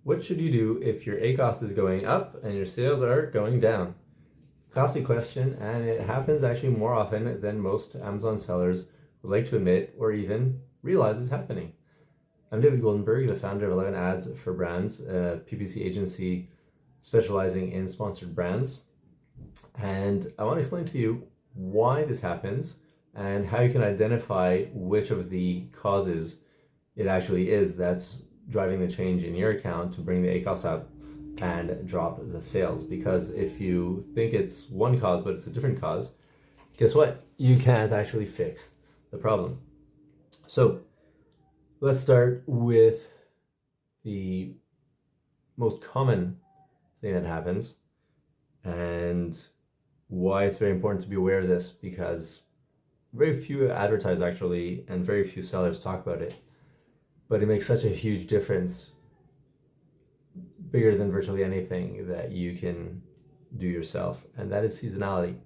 What should you do if your ACOS is going up and your sales are going down? Classic question, and it happens actually more often than most Amazon sellers would like to admit or even realize is happening. I'm David Goldenberg, the founder of 11 Ads for Brands, a PPC agency specializing in sponsored brands. And I want to explain to you why this happens and how you can identify which of the causes it actually is that's driving the change in your account to bring the ACOS up and drop the sales. Because if you think it's one cause but it's a different cause, guess what? You can't actually fix the problem. So let's start with the most common thing that happens and why it's very important to be aware of this, because very few advertise actually and very few sellers talk about it. But it makes such a huge difference, bigger than virtually anything that you can do yourself, and that is seasonality.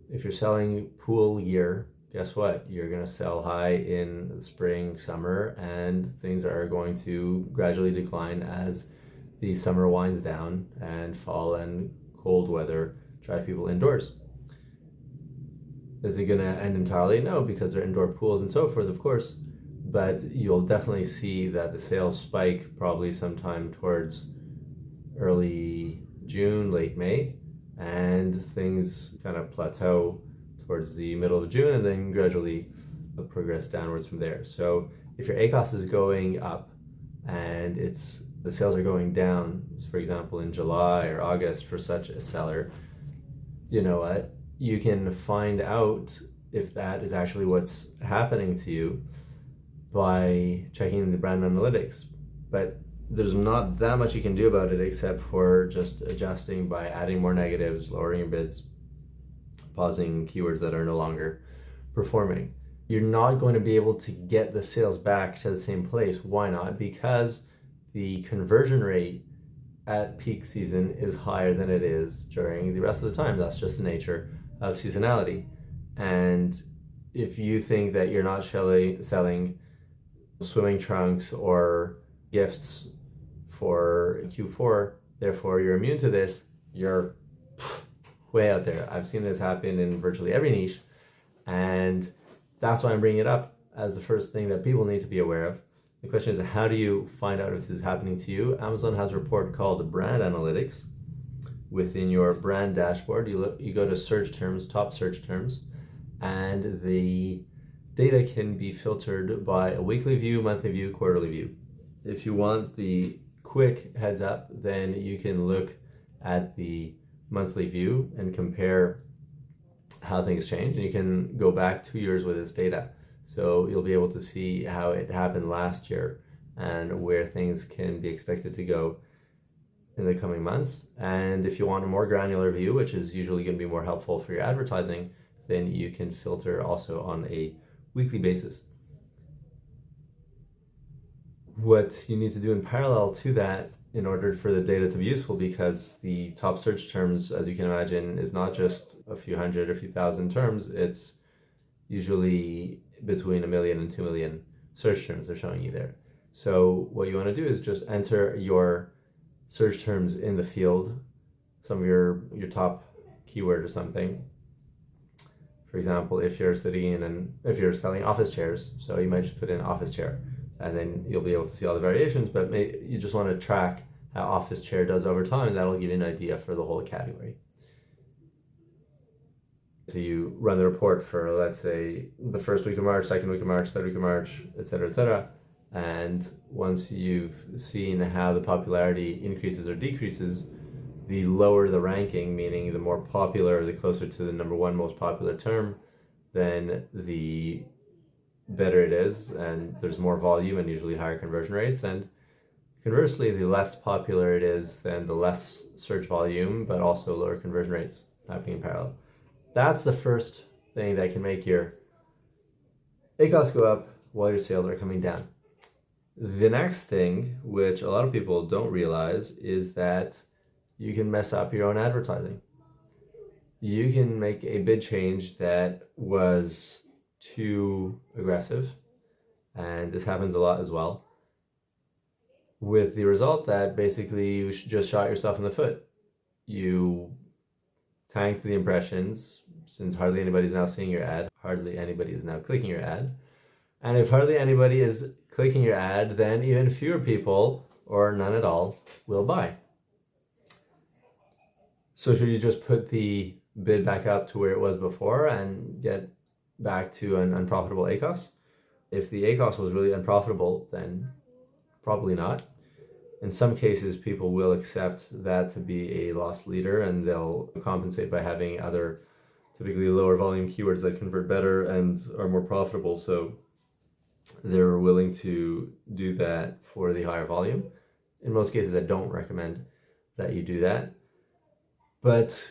If you're selling pool gear, guess what? You're going to sell high in the spring, summer, and things are going to gradually decline as the summer winds down and fall and cold weather drive people indoors. Is it going to end entirely? No, because they're indoor pools and so forth, of course. But you'll definitely see that the sales spike probably sometime towards early June, late May, and things kind of plateau towards the middle of June and then gradually progress downwards from there. So if your ACOS is going up and the sales are going down, for example, in July or August for such a seller, you know what? You can find out if that is actually what's happening to you by checking the brand analytics. But there's not that much you can do about it except for just adjusting by adding more negatives, lowering your bids, pausing keywords that are no longer performing. You're not going to be able to get the sales back to the same place. Why not? Because the conversion rate at peak season is higher than it is during the rest of the time. That's just the nature of seasonality. And if you think that you're not selling swimming trunks or gifts for Q4, therefore you're immune to this, you're way out there. I've seen this happen in virtually every niche, and that's why I'm bringing it up as the first thing that people need to be aware of. The question is, how do you find out if this is happening to you? Amazon has a report called Brand Analytics. Within your brand dashboard, you go to search terms, top search terms, and the data can be filtered by a weekly view, monthly view, quarterly view. If you want the quick heads up, then you can look at the monthly view and compare how things change, and you can go back 2 years with this data. So you'll be able to see how it happened last year and where things can be expected to go in the coming months. And if you want a more granular view, which is usually going to be more helpful for your advertising, then you can filter also on a weekly basis. What you need to do in parallel to that in order for the data to be useful, because the top search terms, as you can imagine, is not just a few hundred or a few thousand terms, it's usually between 1 million and 2 million search terms they're showing you there. So what you want to do is just enter your search terms in the field, some of your top keyword or something. For example, if you're if you're selling office chairs, so you might just put in office chair, and then you'll be able to see all the variations, but you just want to track how office chair does over time, and that'll give you an idea for the whole category. So you run the report for, let's say, the first week of March, second week of March, third week of March, etc. And once you've seen how the popularity increases or decreases, the lower the ranking, meaning the more popular, the closer to the number one most popular term, then the better it is, and there's more volume and usually higher conversion rates. And conversely, the less popular it is, then the less search volume, but also lower conversion rates happening in parallel. That's the first thing that can make your ACOS go up while your sales are coming down. The next thing, which a lot of people don't realize, is that you can mess up your own advertising. You can make a bid change that was too aggressive, and this happens a lot as well. with the result that basically you just shot yourself in the foot. You tanked the impressions, since hardly anybody's now seeing your ad, hardly anybody is now clicking your ad. And if hardly anybody is clicking your ad, then even fewer people, or none at all, will buy. So should you just put the bid back up to where it was before and get back to an unprofitable ACOS? If the ACOS was really unprofitable, then probably not. In some cases, people will accept that to be a loss leader, and they'll compensate by having other typically lower volume keywords that convert better and are more profitable. So they're willing to do that for the higher volume. In most cases, I don't recommend that you do that. But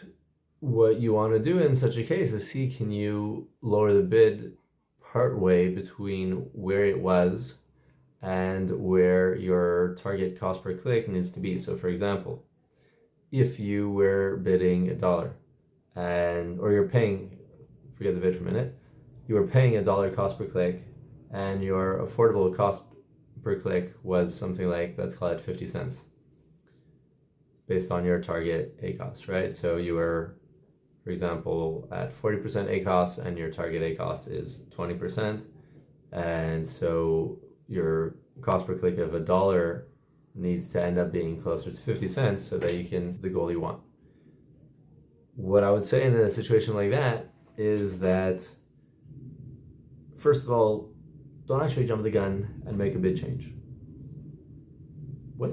what you want to do in such a case is see, can you lower the bid partway between where it was and where your target cost per click needs to be. So for example, if you were bidding $1 or you're paying, forget the bid for a minute, you were paying $1 cost per click and your affordable cost per click was something like, let's call it 50 cents based on your target ACOS, right? So you were, for example, at 40% ACOS and your target ACOS is 20%. And so your cost per click of $1 needs to end up being closer to 50 cents so that you can the goal you want. What I would say in a situation like that is that, first of all, don't actually jump the gun and make a bid change. What?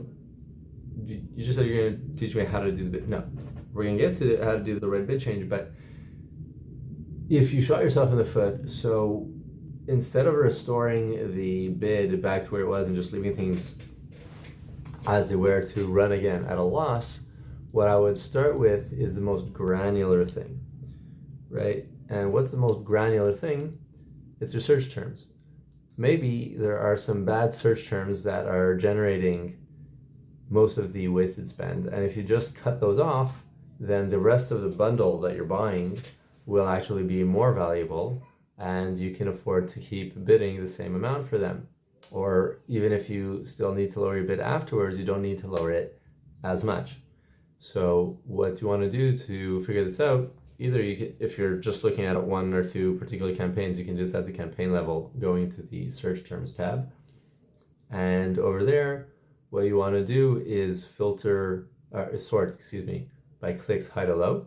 You just said you're going to teach me how to do the bid. No, we're going to get to how to do the right bid change, but if you shot yourself in the foot, so instead of restoring the bid back to where it was and just leaving things as they were to run again at a loss, what I would start with is the most granular thing, right? And what's the most granular thing? It's your search terms. Maybe there are some bad search terms that are generating most of the wasted spend, and if you just cut those off, then the rest of the bundle that you're buying will actually be more valuable, and you can afford to keep bidding the same amount for them. Or even if you still need to lower your bid afterwards, you don't need to lower it as much. So what you want to do to figure this out, either you can, if you're just looking at one or two particular campaigns, you can just at the campaign level go into the search terms tab, and over there what you want to do is sort by clicks high to low,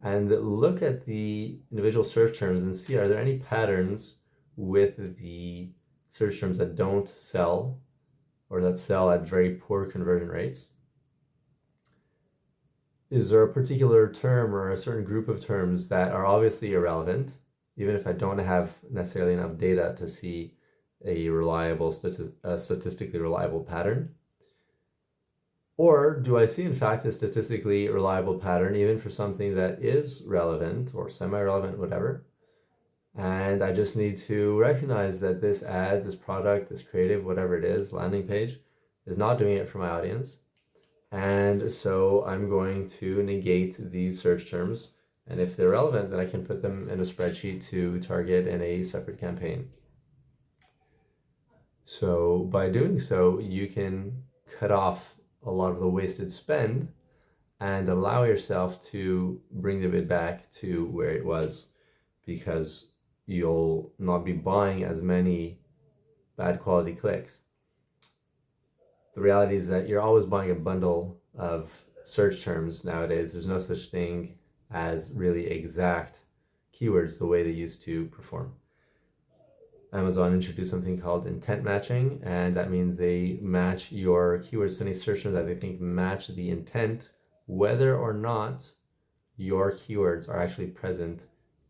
and look at the individual search terms and see, are there any patterns with the search terms that don't sell or that sell at very poor conversion rates? Is there a particular term or a certain group of terms that are obviously irrelevant, even if I don't have necessarily enough data to see a reliable, statistically reliable pattern? Or do I see, in fact, a statistically reliable pattern even for something that is relevant or semi-relevant, whatever? And I just need to recognize that this ad, this product, this creative, whatever it is, landing page, is not doing it for my audience. And so I'm going to negate these search terms. And if they're relevant, then I can put them in a spreadsheet to target in a separate campaign. So by doing so, you can cut off a lot of the wasted spend and allow yourself to bring the bid back to where it was, because you'll not be buying as many bad quality clicks. The reality is that you're always buying a bundle of search terms nowadays. There's no such thing as really exact keywords the way they used to perform. Amazon introduced something called intent matching, and that means they match your keywords to any search term that they think match the intent, whether or not your keywords are actually present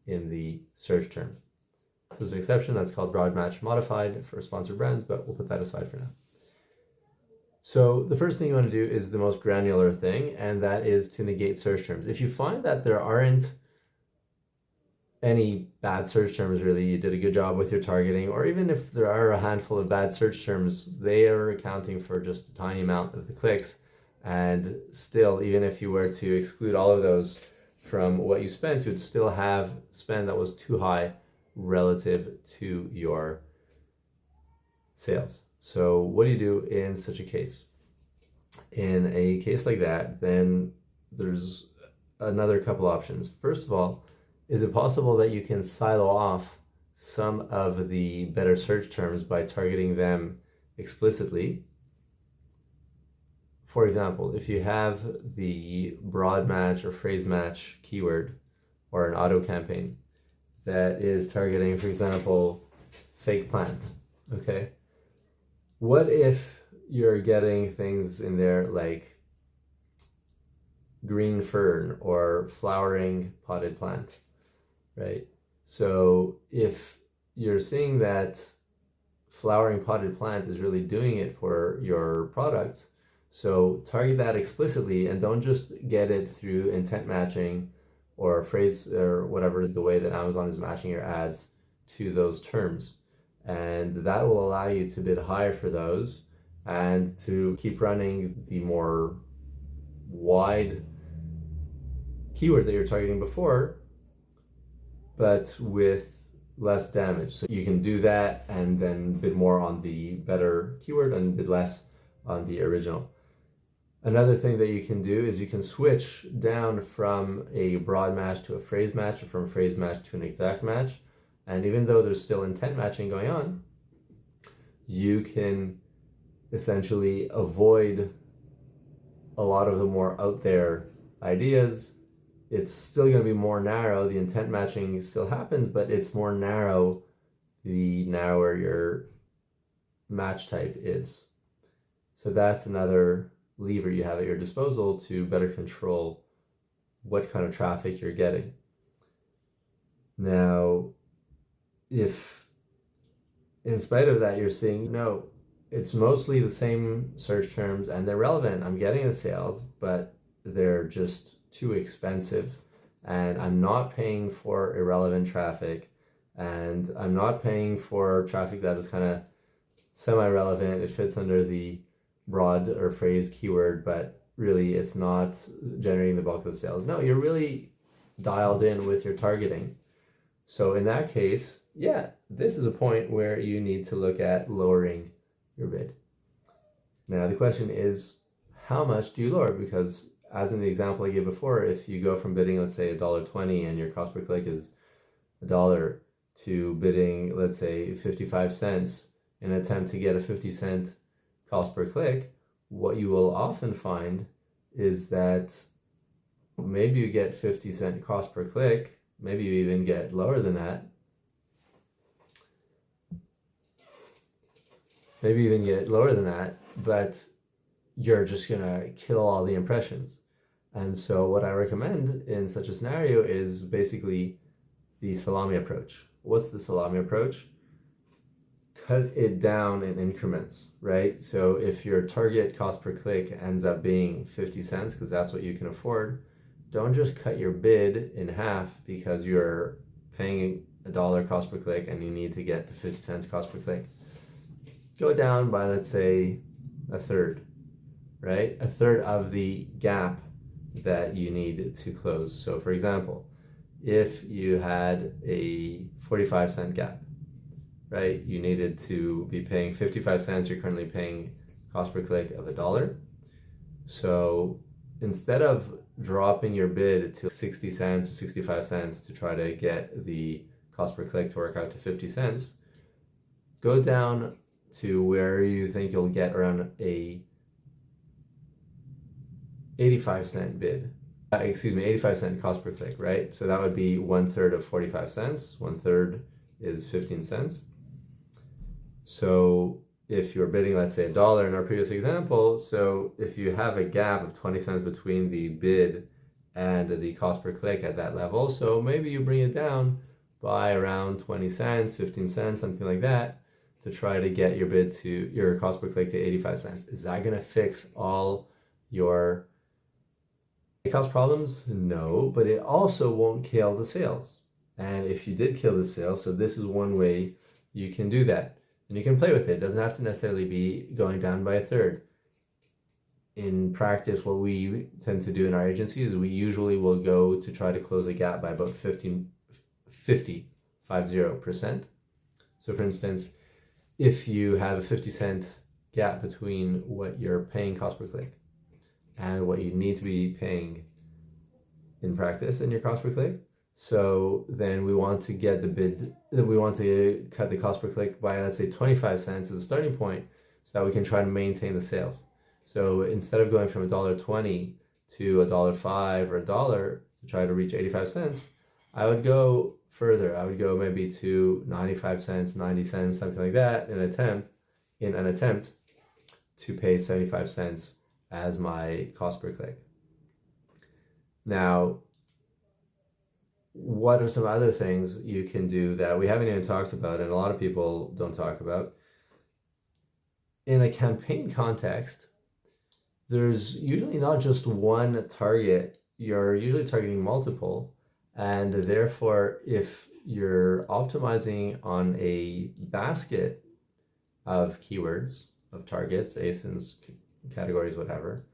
in the search term. There's an exception that's called broad match modified for sponsored brands, but we'll put that aside for now. So the first thing you want to do is the most granular thing, and that is to negate search terms. If you find that there aren't any bad search terms, really, you did a good job with your targeting, or even if there are a handful of bad search terms, they are accounting for just a tiny amount of the clicks. And still, even if you were to exclude all of those from what you spent, you'd still have spend that was too high relative to your sales. So what do you do in such a case? In a case like that, then there's another couple options. First of all, is it possible that you can silo off some of the better search terms by targeting them explicitly? For example, if you have the broad match or phrase match keyword or an auto campaign that is targeting, for example, fake plant, okay? What if you're getting things in there like green fern or flowering potted plant, right? So if you're seeing that flowering potted plant is really doing it for your products, so target that explicitly and don't just get it through intent matching or phrase or whatever, the way that Amazon is matching your ads to those terms. And that will allow you to bid higher for those and to keep running the more wide keyword that you're targeting before, but with less damage. So you can do that and then bid more on the better keyword and bid less on the original. Another thing that you can do is you can switch down from a broad match to a phrase match, or from a phrase match to an exact match. And even though there's still intent matching going on, you can essentially avoid a lot of the more out there ideas. It's still going to be more narrow. The intent matching still happens, but it's more narrow the narrower your match type is. So that's another lever you have at your disposal to better control what kind of traffic you're getting. Now, if in spite of that you're seeing, no, it's mostly the same search terms and they're relevant, I'm getting the sales, but they're just too expensive and I'm not paying for irrelevant traffic and I'm not paying for traffic that is kind of semi-relevant, it fits under the broad or phrase keyword, but really it's not generating the bulk of the sales. No, you're really dialed in with your targeting. So in that case, yeah, this is a point where you need to look at lowering your bid. Now the question is, how much do you lower? Because as in the example I gave before, if you go from bidding, let's say $1.20 and your cost per click is $1 to bidding, let's say 55 cents in an attempt to get a 50-cent cost per click, what you will often find is that maybe you get 50-cent cost per click, maybe you even get lower than that. Maybe even get lower than that, but you're just gonna kill all the impressions. And so what I recommend in such a scenario is basically the salami approach. What's the salami approach? Cut it down in increments, right? So if your target cost per click ends up being 50 cents, because that's what you can afford, don't just cut your bid in half because you're paying $1 cost per click and you need to get to 50 cents cost per click. Go down by, let's say, a third, right? A third of the gap that you need to close. So for example, if you had a 45-cent gap, right? You needed to be paying 55 cents, you're currently paying cost per click of $1. So instead of dropping your bid to 60 cents or 65 cents to try to get the cost per click to work out to 50 cents, go down to where you think you'll get around a 85-cent bid. 85-cent cost per click, right? So that would be 1/3 of 45 cents. 1/3 is 15 cents. So if you're bidding, let's say $1 in our previous example, so if you have a gap of 20 cents between the bid and the cost per click at that level, so maybe you bring it down by around 20 cents, 15 cents, something like that, to try to get your bid to your cost per click to 85 cents. Is that going to fix all your cost problems? No, but it also won't kill the sales. And if you did kill the sales, so this is one way you can do that. And you can play with it. It doesn't have to necessarily be going down by a third. In practice, what we tend to do in our agency is we usually will go to try to close a gap by about 50%. So for instance, if you have a 50-cent gap between what you're paying cost per click and what you need to be paying in practice in your cost per click. So then we want to get we want to cut the cost per click by, let's say, 25 cents as a starting point so that we can try to maintain the sales. So instead of going from $1.20 to $1.05 or $1 to try to reach 85 cents, I would go further. I would go maybe to 95 cents, 90 cents, something like that in an attempt to pay 75 cents as my cost per click. Now, what are some other things you can do that we haven't even talked about and a lot of people don't talk about? In a campaign context, there's usually not just one target. You're usually targeting multiple. And therefore, if you're optimizing on a basket of keywords, of targets, ASINs, categories, whatever.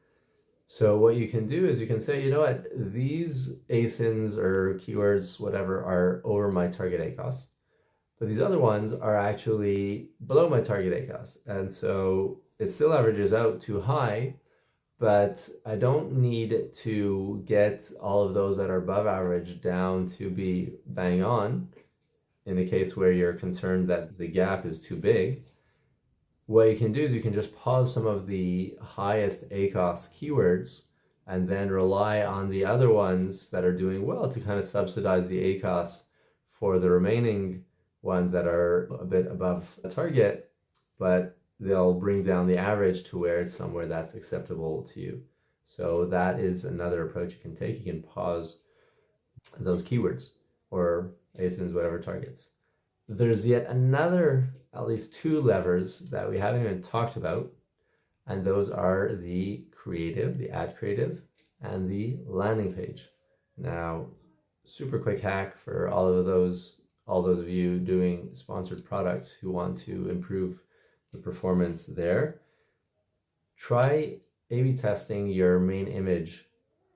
So what you can do is you can say, you know what, these ASINs or keywords, whatever, are over my target ACOS, but these other ones are actually below my target ACOS. And so it still averages out too high, but I don't need to get all of those that are above average down to be bang on in the case where you're concerned that the gap is too big. What you can do is you can just pause some of the highest ACOS keywords and then rely on the other ones that are doing well to kind of subsidize the ACOS for the remaining ones that are a bit above a target, but they'll bring down the average to where it's somewhere that's acceptable to you. So that is another approach you can take. You can pause those keywords or ASINs, whatever targets. There's yet another, at least two levers that we haven't even talked about, and those are the creative, the ad creative, and the landing page. Now, super quick hack for all those of you doing sponsored products who want to improve the performance there. Try A/B testing your main image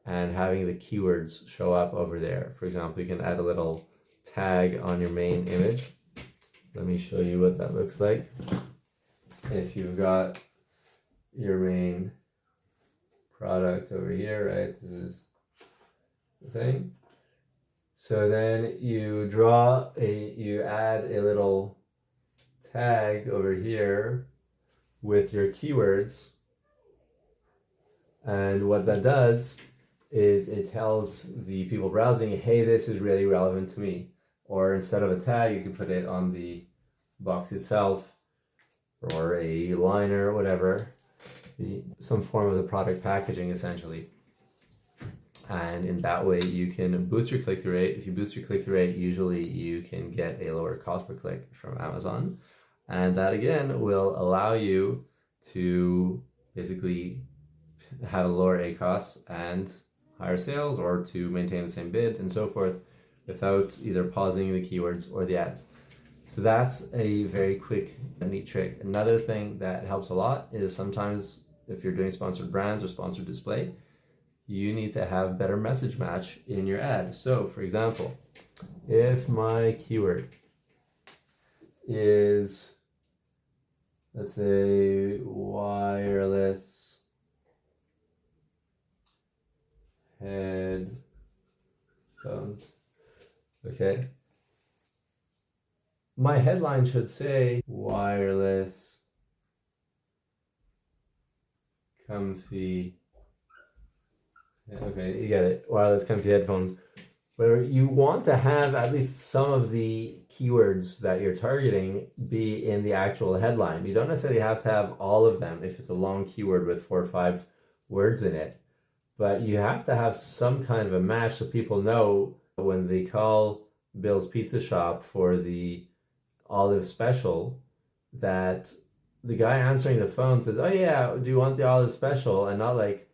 and having the keywords show up over there. For example, you can add a little tag on your main image. Let me show you what that looks like. If you've got your main product over here, right? This is the thing. So then you add a little tag over here with your keywords. And what that does is it tells the people browsing, hey, this is really relevant to me. Or instead of a tag, you can put it on the box itself or a liner, whatever, some form of the product packaging essentially. And in that way, you can boost your click-through rate. If you boost your click-through rate, usually you can get a lower cost per click from Amazon. And that again will allow you to basically have a lower ACOS and higher sales, or to maintain the same bid and so forth, without either pausing the keywords or the ads. So that's a very quick and neat trick. Another thing that helps a lot is sometimes if you're doing sponsored brands or sponsored display, you need to have better message match in your ad. So for example, if my keyword is, let's say, wireless headphones, okay, my headline should say wireless comfy. Okay, you get it. Wireless comfy headphones. Where you want to have at least some of the keywords that you're targeting be in the actual headline. You don't necessarily have to have all of them if it's a long keyword with 4 or 5 words in it. But you have to have some kind of a match so people know when they call Bill's Pizza Shop for the olive special that the guy answering the phone says, oh yeah, do you want the olive special? And not like,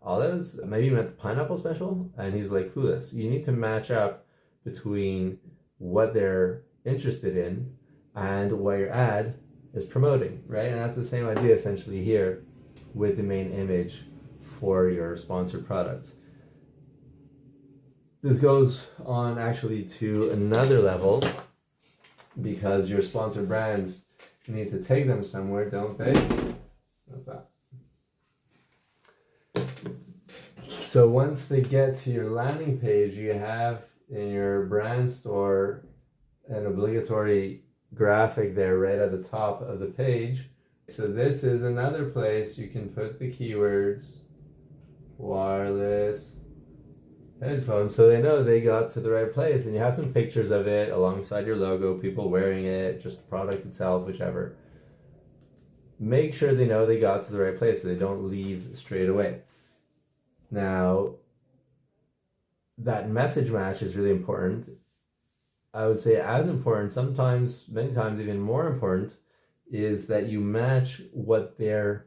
olives, maybe you meant the pineapple special, and he's like clueless. You need to match up between what they're interested in and what your ad is promoting, right? And that's the same idea essentially here with the main image for your sponsored products. This goes on actually to another level, because your sponsored brands, need to take them somewhere, don't they? Like that. So once they get to your landing page, you have in your brand store an obligatory graphic there right at the top of the page. So this is another place you can put the keywords wireless headphones, so they know they got to the right place, and you have some pictures of it alongside your logo, people wearing it, just the product itself, whichever. Make sure they know they got to the right place so they don't leave straight away. Now, that message match is really important. I would say as important, sometimes, many times even more important, is that you match what their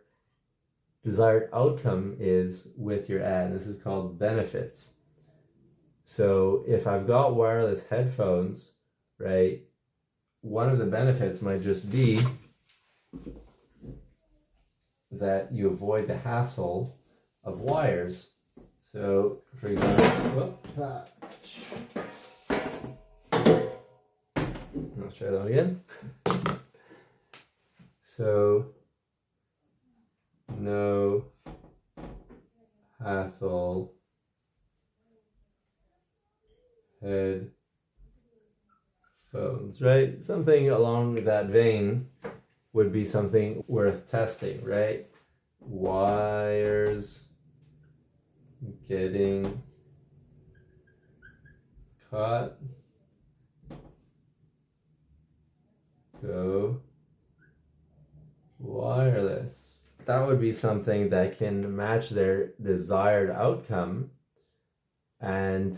desired outcome is with your ad. This is called benefits. So if I've got wireless headphones, right, one of the benefits might just be that you avoid the hassle of wires. So, for example, let's try that one again. So, no hassle headphones, right? Something along that vein would be something worth testing, right? Wires getting caught. Go wireless. That would be something that can match their desired outcome and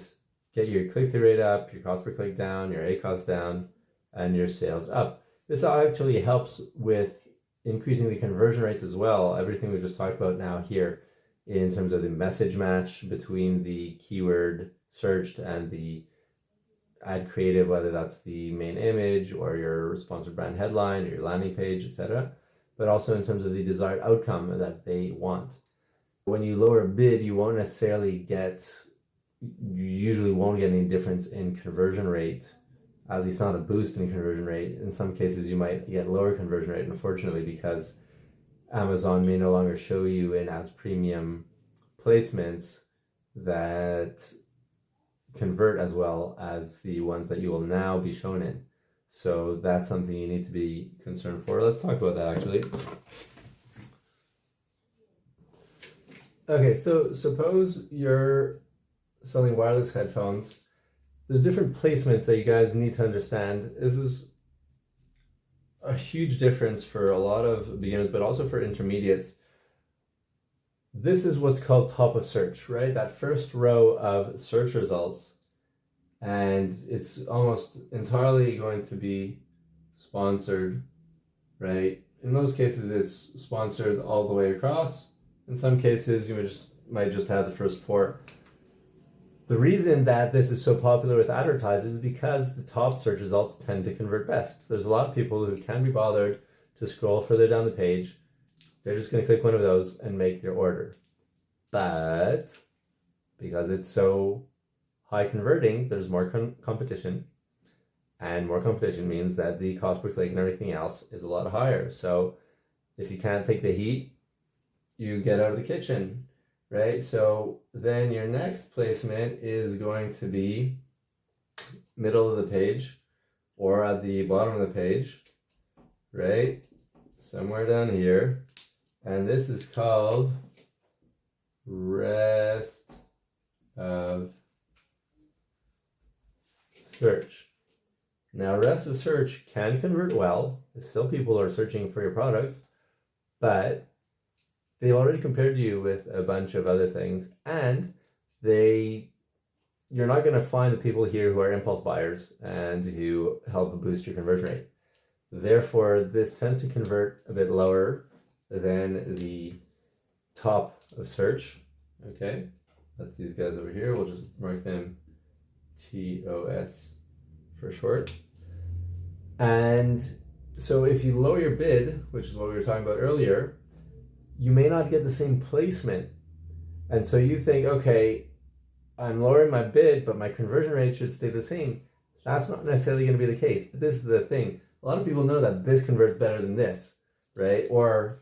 get your click-through rate up, your cost per click down, your ACOS down, and your sales up. This actually helps with increasing the conversion rates as well. Everything we just talked about now here in terms of the message match between the keyword searched and the ad creative, whether that's the main image or your sponsored brand headline or your landing page, etc. But also in terms of the desired outcome that they want. When you lower a bid, you usually won't get any difference in conversion rate, at least not a boost in conversion rate. In some cases, you might get lower conversion rate, unfortunately, because Amazon may no longer show you in as premium placements that convert as well as the ones that you will now be shown in. So that's something you need to be concerned for. Let's talk about that actually. Okay, so suppose you're selling wireless headphones. There's different placements that you guys need to understand. This is a huge difference for a lot of beginners, but also for intermediates. This is what's called top of search, right? That first row of search results. And it's almost entirely going to be sponsored, right? In most cases, it's sponsored all the way across. In some cases, you might just have the first four. The reason that this is so popular with advertisers is because the top search results tend to convert best. There's a lot of people who can't be bothered to scroll further down the page. They're just going to click one of those and make their order. But because it's so high converting, there's more competition. And more competition means that the cost per click and everything else is a lot higher. So if you can't take the heat, you get out of the kitchen, right? So then your next placement is going to be middle of the page or at the bottom of the page, right? Somewhere down here. And this is called rest of search. Now, rest of search can convert well. Still people are searching for your products, but they've already compared you with a bunch of other things, and you're not going to find the people here who are impulse buyers and who help boost your conversion rate. Therefore, this tends to convert a bit lower than the top of search. Okay, that's these guys over here. We'll just mark them TOS for short. And so if you lower your bid, which is what we were talking about earlier, you may not get the same placement. And so you think, okay, I'm lowering my bid, but my conversion rate should stay the same. That's not necessarily going to be the case. This is the thing. a lot of people know that this converts better than this, right? Or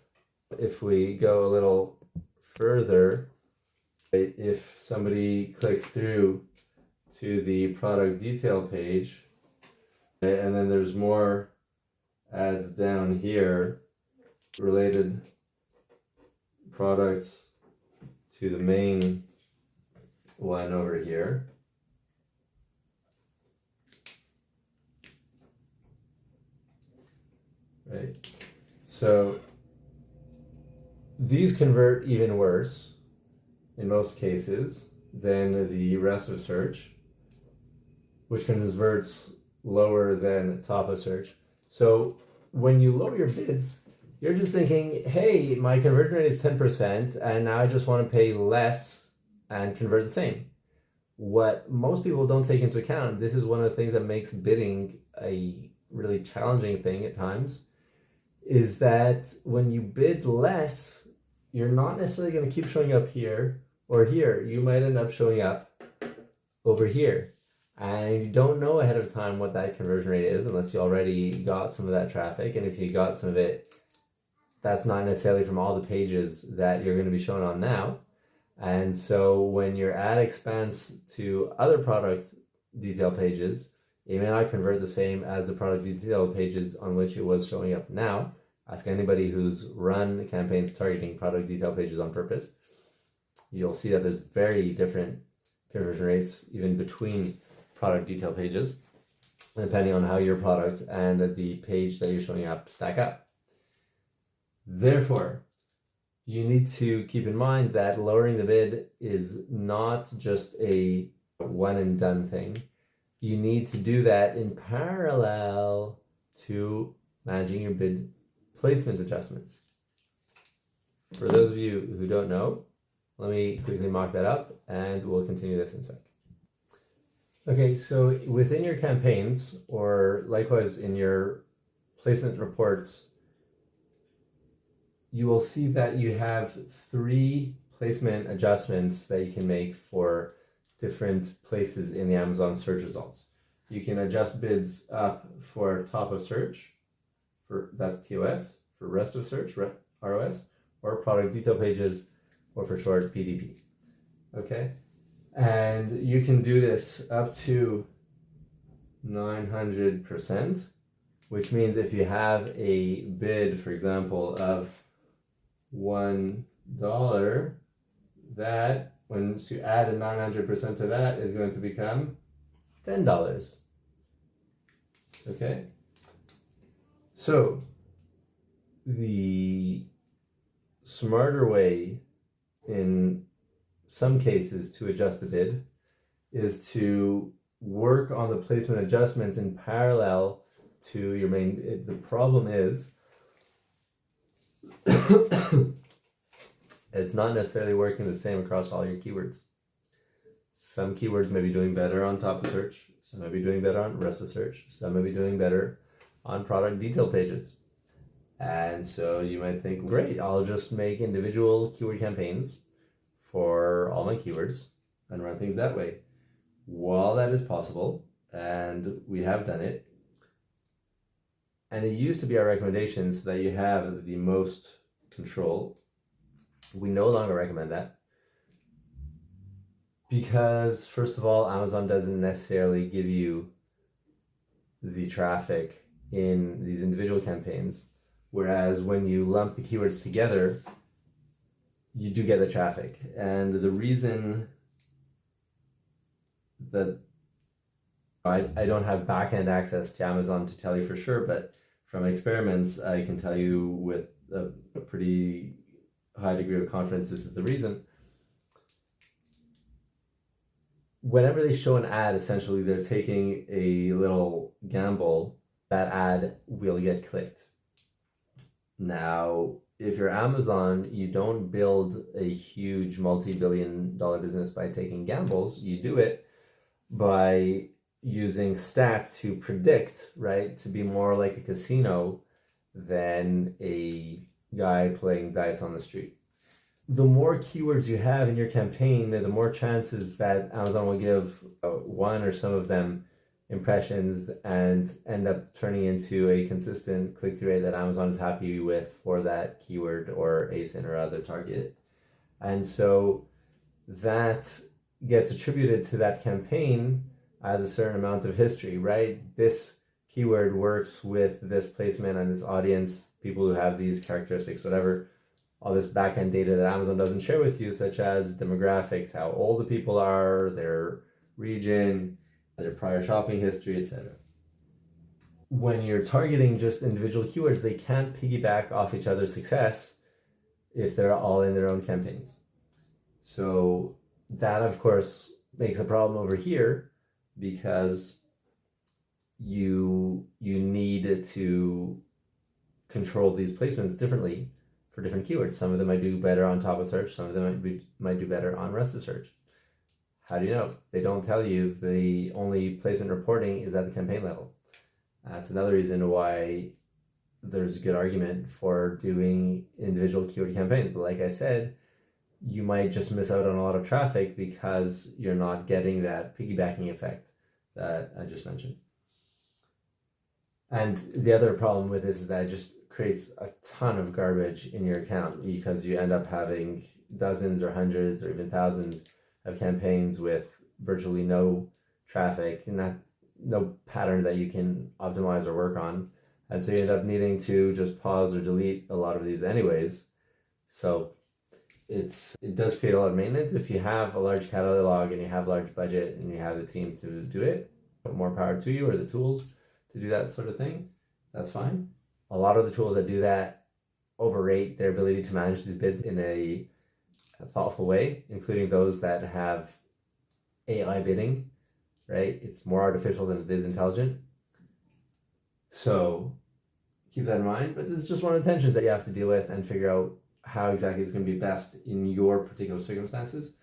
if we go a little further, right, if somebody clicks through to the product detail page, right, and then there's more ads down here, related products to the main one over here. Right? So these convert even worse in most cases than the rest of search, which converts lower than top of search. So when you lower your bids, you're just thinking, hey, my conversion rate is 10%, and now I just want to pay less and convert the same. What most people don't take into account, this is one of the things that makes bidding a really challenging thing at times, is that when you bid less, you're not necessarily going to keep showing up here or here. You might end up showing up over here. And you don't know ahead of time what that conversion rate is unless you already got some of that traffic. And if you got some of it, that's not necessarily from all the pages that you're going to be shown on now. And so when your ad expands to other product detail pages, it may not convert the same as the product detail pages on which it was showing up now. Ask anybody who's run campaigns targeting product detail pages on purpose. You'll see that there's very different conversion rates even between product detail pages, depending on how your product and the page that you're showing up stack up. Therefore, you need to keep in mind that lowering the bid is not just a one and done thing. You need to do that in parallel to managing your bid placement adjustments. For those of you who don't know, let me quickly mock that up and we'll continue this in a sec. Okay, so within your campaigns, or likewise in your placement reports, you will see that you have 3 placement adjustments that you can make for different places in the Amazon search results. You can adjust bids up for top of search, that's TOS, for rest of search, ROS, or product detail pages, or for short, PDP. Okay? And you can do this up to 900%, which means if you have a bid, for example, of $1, that once you add a 900% to that is going to become $10. Okay? So the smarter way in some cases to adjust the bid is to work on the placement adjustments in parallel to your main bid. The problem is it's not necessarily working the same across all your keywords. Some keywords may be doing better on top of search, some may be doing better on rest of search, some may be doing better on product detail pages. And so you might think, great, I'll just make individual keyword campaigns for all my keywords and run things that way. While that is possible, and we have done it, and it used to be our recommendation so that you have the most control, we no longer recommend that. Because first of all, Amazon doesn't necessarily give you the traffic in these individual campaigns, whereas when you lump the keywords together, you do get the traffic. And the reason that I don't have back-end access to Amazon to tell you for sure, but from experiments, I can tell you with a pretty high degree of confidence this is the reason. Whenever they show an ad, essentially they're taking a little gamble that ad will get clicked. Now, if you're Amazon, you don't build a huge multi-billion-dollar business by taking gambles. You do it by using stats to predict, right? To be more like a casino than a guy playing dice on the street. The more keywords you have in your campaign, the more chances that Amazon will give one or some of them impressions and end up turning into a consistent click-through rate that Amazon is happy with for that keyword or ASIN or other target. And so that gets attributed to that campaign as a certain amount of history, right? This keyword works with this placement and this audience, people who have these characteristics, whatever, all this back-end data that Amazon doesn't share with you, such as demographics, how old the people are, their region, their prior shopping history, etc. When you're targeting just individual keywords, they can't piggyback off each other's success if they're all in their own campaigns. So that, of course, makes a problem over here because you need to control these placements differently for different keywords. Some of them might do better on top of search, some of them might do better on rest of search. How do you know? They don't tell you. The only placement reporting is at the campaign level. That's another reason why there's a good argument for doing individual keyword campaigns. But like I said, you might just miss out on a lot of traffic because you're not getting that piggybacking effect that I just mentioned. And the other problem with this is that it just creates a ton of garbage in your account because you end up having dozens or hundreds or even thousands of campaigns with virtually no traffic and no pattern that you can optimize or work on. And so you end up needing to just pause or delete a lot of these anyways. So it does create a lot of maintenance. If you have a large catalog and you have large budget and you have the team to do it, more power to you, or the tools to do that sort of thing, that's fine. A lot of the tools that do that overrate their ability to manage these bids in a thoughtful way, including those that have AI bidding, right? It's more artificial than it is intelligent. So keep that in mind, but this is just one of the tensions that you have to deal with and figure out how exactly it's going to be best in your particular circumstances.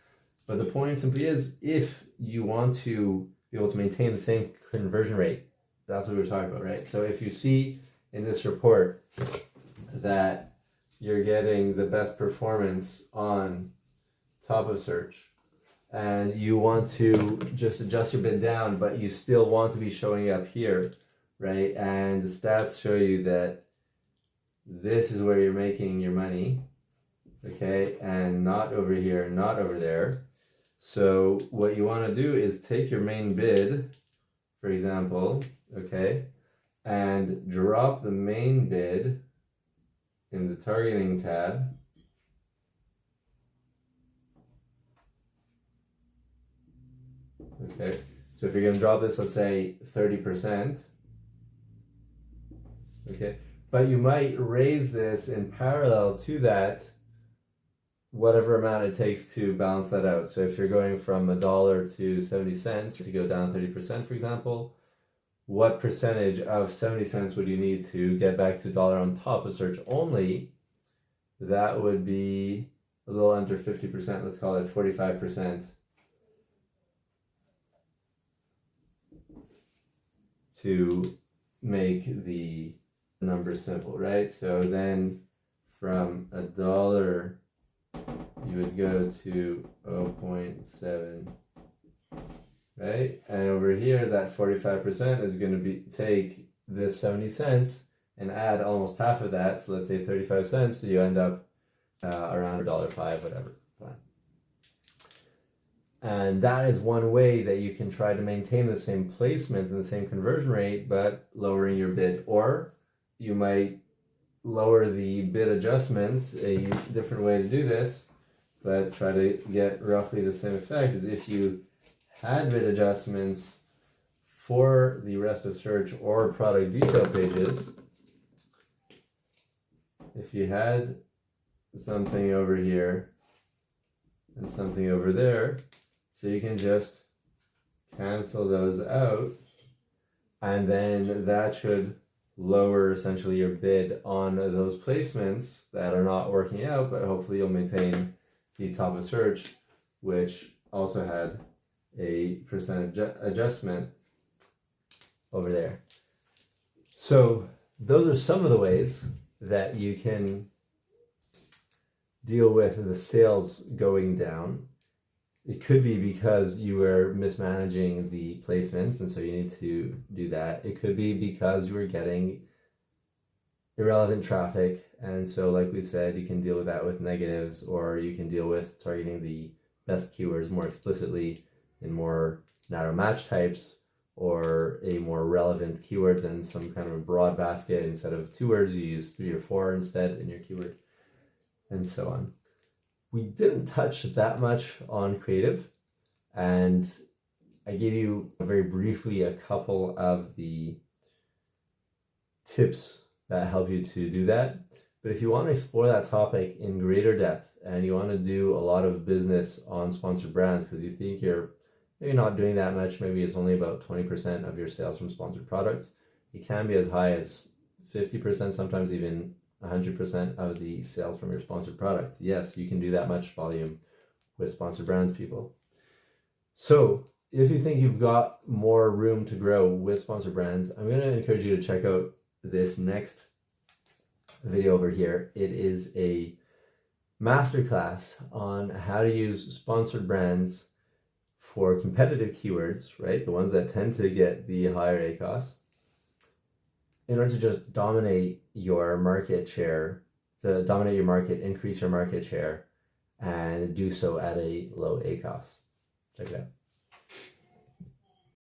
But the point simply is, if you want to be able to maintain the same conversion rate, that's what we were talking about, right? So if you see in this report that you're getting the best performance on top of search and you want to just adjust your bid down, but you still want to be showing up here, right? And the stats show you that this is where you're making your money, okay? And not over here, not over there. So what you want to do is take your main bid, for example, okay, and drop the main bid in the targeting tab. Okay, so if you're going to drop this, let's say 30%, okay, but you might raise this in parallel to that, whatever amount it takes to balance that out. So if you're going from $1 to 70 cents to go down 30%, for example, what percentage of 70 cents would you need to get back to $1 on top of search only? That would be a little under 50%, let's call it 45%. To make the number simple, right? So then from $1, you would go to 0.7, right? And over here, that 45% is going to be take this 70 cents and add almost half of that. So let's say 35 cents. So you end up around $1.05, whatever. Fine. And that is one way that you can try to maintain the same placements and the same conversion rate, but lowering your bid. Or you might lower the bid adjustments. A different way to do this, but try to get roughly the same effect, is if you had bid adjustments for the rest of search or product detail pages. If you had something over here and something over there, so you can just cancel those out, and then that should lower essentially your bid on those placements that are not working out, but hopefully you'll maintain the top of search, which also had a percent adjustment over there. So those are some of the ways that you can deal with the sales going down. It could be because you were mismanaging the placements, and so you need to do that. It could be because you were getting irrelevant traffic, and so like we said, you can deal with that with negatives, or you can deal with targeting the best keywords more explicitly in more narrow match types, or a more relevant keyword than some kind of a broad basket. Instead of 2 words, you use 3 or 4 instead in your keyword, and so on. We didn't touch that much on creative, and I gave you very briefly a couple of the tips that help you to do that. But if you want to explore that topic in greater depth, and you want to do a lot of business on sponsored brands because you think you're maybe not doing that much, maybe it's only about 20% of your sales from sponsored products, it can be as high as 50%, sometimes even 100% of the sales from your sponsored products. Yes, you can do that much volume with sponsored brands, people. So if you think you've got more room to grow with sponsored brands, I'm going to encourage you to check out this next video over here. It is a masterclass on how to use sponsored brands for competitive keywords, right? The ones that tend to get the higher ACOS, in order to just dominate your market share, to dominate your market, increase your market share, and do so at a low ACOS. Check it out.